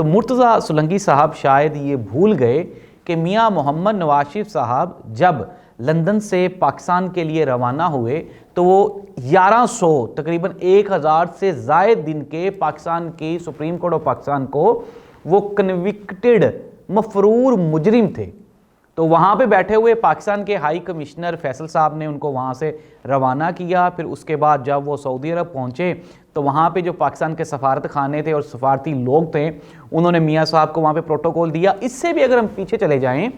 تو مرتضیٰ سولنگی صاحب شاید یہ بھول گئے کہ میاں محمد نواز شریف صاحب جب لندن سے پاکستان کے لیے روانہ ہوئے تو وہ 1100 تقریباً 1000 سے زائد دن کے پاکستان کی سپریم کورٹ آف پاکستان کو وہ کنوکٹڈ مفرور مجرم تھے. تو وہاں پہ بیٹھے ہوئے پاکستان کے ہائی کمشنر فیصل صاحب نے ان کو وہاں سے روانہ کیا. پھر اس کے بعد جب وہ سعودی عرب پہنچے تو وہاں پہ جو پاکستان کے سفارت خانے تھے اور سفارتی لوگ تھے انہوں نے میاں صاحب کو وہاں پہ پروٹوکول دیا. اس سے بھی اگر ہم پیچھے چلے جائیں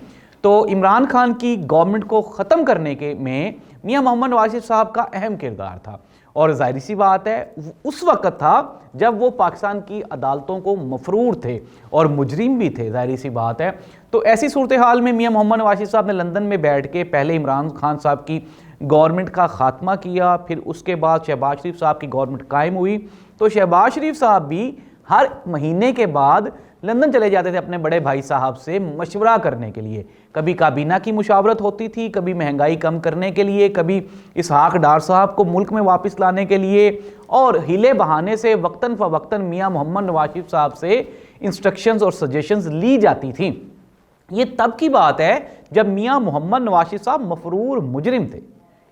تو عمران خان کی گورنمنٹ کو ختم کرنے کے میں میاں محمد نواز شریف صاحب کا اہم کردار تھا. اور ظاہری سی بات ہے اس وقت تھا جب وہ پاکستان کی عدالتوں کو مفرور تھے اور مجرم بھی تھے, ظاہری سی بات ہے. تو ایسی صورتحال میں میاں محمد نواز شریف صاحب نے لندن میں بیٹھ کے پہلے عمران خان صاحب کی گورنمنٹ کا خاتمہ کیا, پھر اس کے بعد شہباز شریف صاحب کی گورنمنٹ قائم ہوئی. تو شہباز شریف صاحب بھی ہر مہینے کے بعد لندن چلے جاتے تھے اپنے بڑے بھائی صاحب سے مشورہ کرنے کے لیے. کبھی کابینہ کی مشاورت ہوتی تھی, کبھی مہنگائی کم کرنے کے لیے, کبھی اسحاق ڈار صاحب کو ملک میں واپس لانے کے لیے, اور ہیلے بہانے سے وقتاً فوقتاً میاں محمد نواز شریف صاحب سے انسٹرکشنز اور سجیشنز لی جاتی تھیں. یہ تب کی بات ہے جب میاں محمد نواز شریف صاحب مفرور مجرم تھے.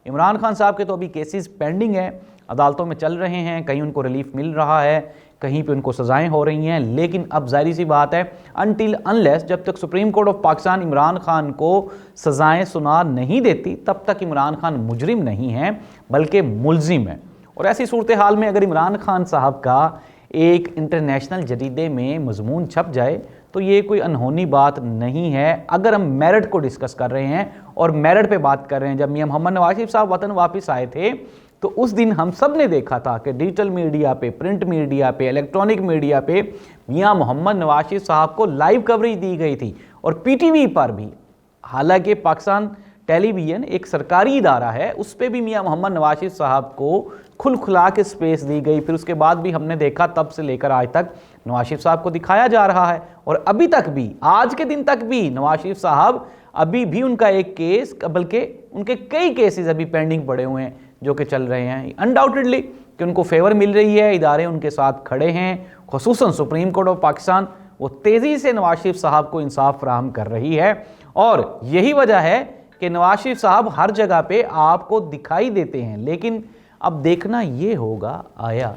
عمران خان صاحب کے تو ابھی کیسز پینڈنگ ہیں, عدالتوں میں چل رہے ہیں, کہیں ان کو ریلیف مل رہا ہے, کہیں پہ ان کو سزائیں ہو رہی ہیں. لیکن اب ظاہری سی بات ہے انٹل انلیس جب تک supreme court of Pakistan Imran Khan کو سزائیں سنا نہیں دیتی تب تک عمران خان مجرم نہیں ہیں بلکہ ملزم ہیں. اور ایسی صورتحال میں اگر عمران خان صاحب کا ایک انٹرنیشنل جریدے میں مضمون چھپ جائے تو یہ کوئی انہونی بات نہیں ہے. اگر ہم میرٹ کو ڈسکس کر رہے ہیں اور میرٹ پہ بات کر رہے ہیں, جب میاں محمد نواز شریف صاحب وطن واپس آئے تھے تو اس دن ہم سب نے دیکھا تھا کہ ڈیجیٹل میڈیا پہ, پرنٹ میڈیا پہ, الیکٹرانک میڈیا پہ میاں محمد نواز شریف صاحب کو لائیو کوریج دی گئی تھی, اور پی ٹی وی پر بھی. حالانکہ پاکستان ٹیلی ویژن ایک سرکاری ادارہ ہے, اس پہ بھی میاں محمد نواز شریف صاحب کو کھل کھلا کے سپیس دی گئی. پھر اس کے بعد بھی ہم نے دیکھا تب سے لے کر آج تک نواز شریف صاحب کو دکھایا جا رہا ہے, اور ابھی تک بھی آج کے دن تک بھی نواز شریف صاحب ابھی بھی ان کا ایک کیس بلکہ ان کے کئی کیسز ابھی پینڈنگ پڑے ہوئے ہیں جو کہ چل رہے ہیں. انڈاؤٹڈلی کہ ان کو فیور مل رہی ہے, ادارے ان کے ساتھ کھڑے ہیں, خصوصاً سپریم کورٹ آف پاکستان وہ تیزی سے نواز شریف صاحب کو انصاف فراہم کر رہی ہے. اور یہی وجہ ہے کہ نواز شریف صاحب ہر جگہ پہ آپ کو دکھائی دیتے ہیں. لیکن اب دیکھنا یہ ہوگا آیا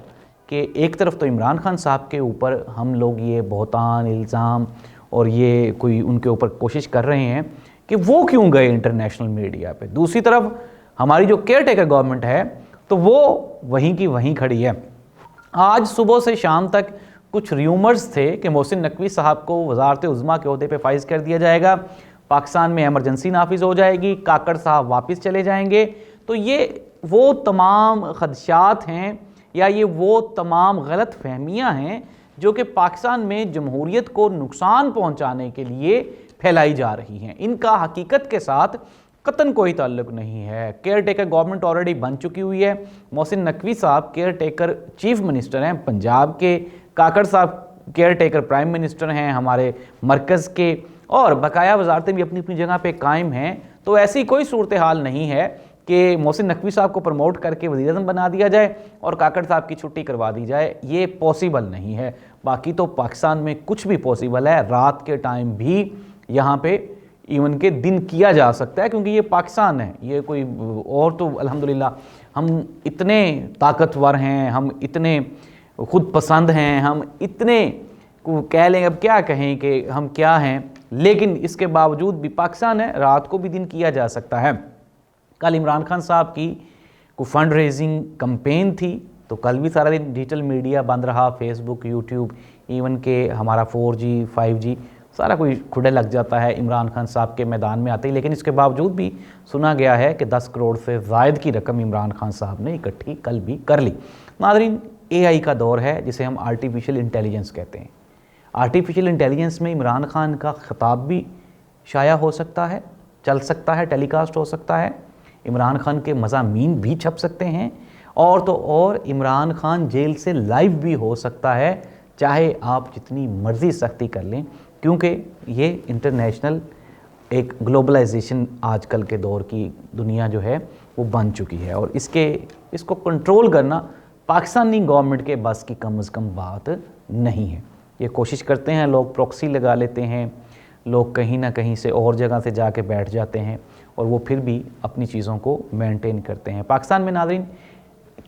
کہ ایک طرف تو عمران خان صاحب کے اوپر ہم لوگ یہ بہتان الزام اور یہ کوئی ان کے اوپر کوشش کر رہے ہیں کہ وہ کیوں گئے انٹرنیشنل میڈیا پہ, دوسری طرف ہماری جو کیئر ٹیکر گورنمنٹ ہے تو وہ وہیں کی وہیں کھڑی ہے. آج صبح سے شام تک کچھ ریومرز تھے کہ محسن نقوی صاحب کو وزارت عظمیٰ کے عہدے پہ فائز کر دیا جائے گا, پاکستان میں ایمرجنسی نافذ ہو جائے گی, کاکڑ صاحب واپس چلے جائیں گے. تو یہ وہ تمام خدشات ہیں یا یہ وہ تمام غلط فہمیاں ہیں جو کہ پاکستان میں جمہوریت کو نقصان پہنچانے کے لیے پھیلائی جا رہی ہیں. ان کا حقیقت کے ساتھ قطعاً کوئی تعلق نہیں ہے. کیئر ٹیکر گورنمنٹ آلریڈی بن چکی ہوئی ہے. محسن نقوی صاحب کیئر ٹیکر چیف منسٹر ہیں پنجاب کے, کاکڑ صاحب کیئر ٹیکر پرائم منسٹر ہیں ہمارے مرکز کے, اور بقایا وزارتیں بھی اپنی اپنی جگہ پہ قائم ہیں. تو ایسی کوئی صورتحال نہیں ہے کہ محسن نقوی صاحب کو پروموٹ کر کے وزیر اعظم بنا دیا جائے اور کاکڑ صاحب کی چھٹی کروا دی جائے. یہ پاسبل نہیں ہے. باقی تو پاکستان میں کچھ بھی پاسبل ہے. رات کے ٹائم بھی یہاں پہ ایون کہ دن کیا جا سکتا ہے کیونکہ یہ پاکستان ہے. یہ کوئی اور تو الحمدللہ ہم اتنے طاقتور ہیں, ہم اتنے خود پسند ہیں, ہم اتنے کہہ لیں اب کیا کہیں کہ ہم کیا ہیں, لیکن اس کے باوجود بھی پاکستان ہے, رات کو بھی دن کیا جا سکتا ہے. کل عمران خان صاحب کی کوئی فنڈ ریزنگ کمپین تھی تو کل بھی سارا دن ڈیجیٹل میڈیا بند رہا, فیس بک, یوٹیوب, ایون کہ ہمارا 4G 5G سارا کوئی کھڑے لگ جاتا ہے عمران خان صاحب کے میدان میں آتے ہی. لیکن اس کے باوجود بھی سنا گیا ہے کہ 10 کروڑ سے زائد کی رقم عمران خان صاحب نے اکٹھی کل بھی کر لی. ناظرین, AI کا دور ہے جسے ہم آرٹیفیشل انٹیلیجنس کہتے ہیں. آرٹیفیشل انٹیلیجنس میں عمران خان کا خطاب بھی شائع ہو سکتا ہے, چل سکتا ہے, ٹیلی کاسٹ ہو سکتا ہے, عمران خان کے مضامین بھی چھپ سکتے ہیں, اور تو اور عمران خان جیل سے لائیو بھی ہو سکتا ہے, چاہے آپ جتنی مرضی سختی کر لیں, کیونکہ یہ انٹرنیشنل ایک گلوبلائزیشن آج کل کے دور کی دنیا جو ہے وہ بن چکی ہے, اور اس کو کنٹرول کرنا پاکستانی گورنمنٹ کے بس کی کم از کم بات نہیں ہے. یہ کوشش کرتے ہیں لوگ، پروکسی لگا لیتے ہیں لوگ، کہیں نہ کہیں سے اور جگہ سے جا کے بیٹھ جاتے ہیں اور وہ پھر بھی اپنی چیزوں کو مینٹین کرتے ہیں۔ پاکستان میں ناظرین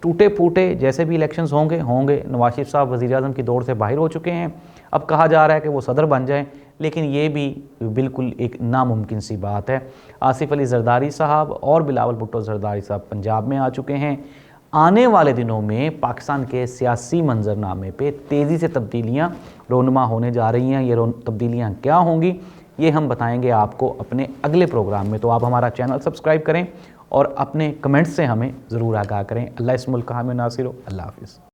ٹوٹے پھوٹے جیسے بھی الیکشنز ہوں گے، نواز شریف صاحب وزیر اعظم کی دوڑ سے باہر ہو چکے ہیں، اب کہا جا رہا ہے کہ وہ صدر بن جائیں، لیکن یہ بھی بالکل ایک ناممکن سی بات ہے۔ آصف علی زرداری صاحب اور بلاول بھٹو زرداری صاحب پنجاب میں آ چکے ہیں۔ آنے والے دنوں میں پاکستان کے سیاسی منظرنامے پہ تیزی سے تبدیلیاں رونما ہونے جا رہی ہیں۔ یہ تبدیلیاں کیا ہوں گی یہ ہم بتائیں گے آپ کو اپنے اگلے پروگرام میں، تو آپ ہمارا چینل سبسکرائب کریں اور اپنے کمنٹس سے ہمیں ضرور آگاہ کریں۔ اللہ اس ملک کا حامی و ناصر ہو۔ اللہ حافظ۔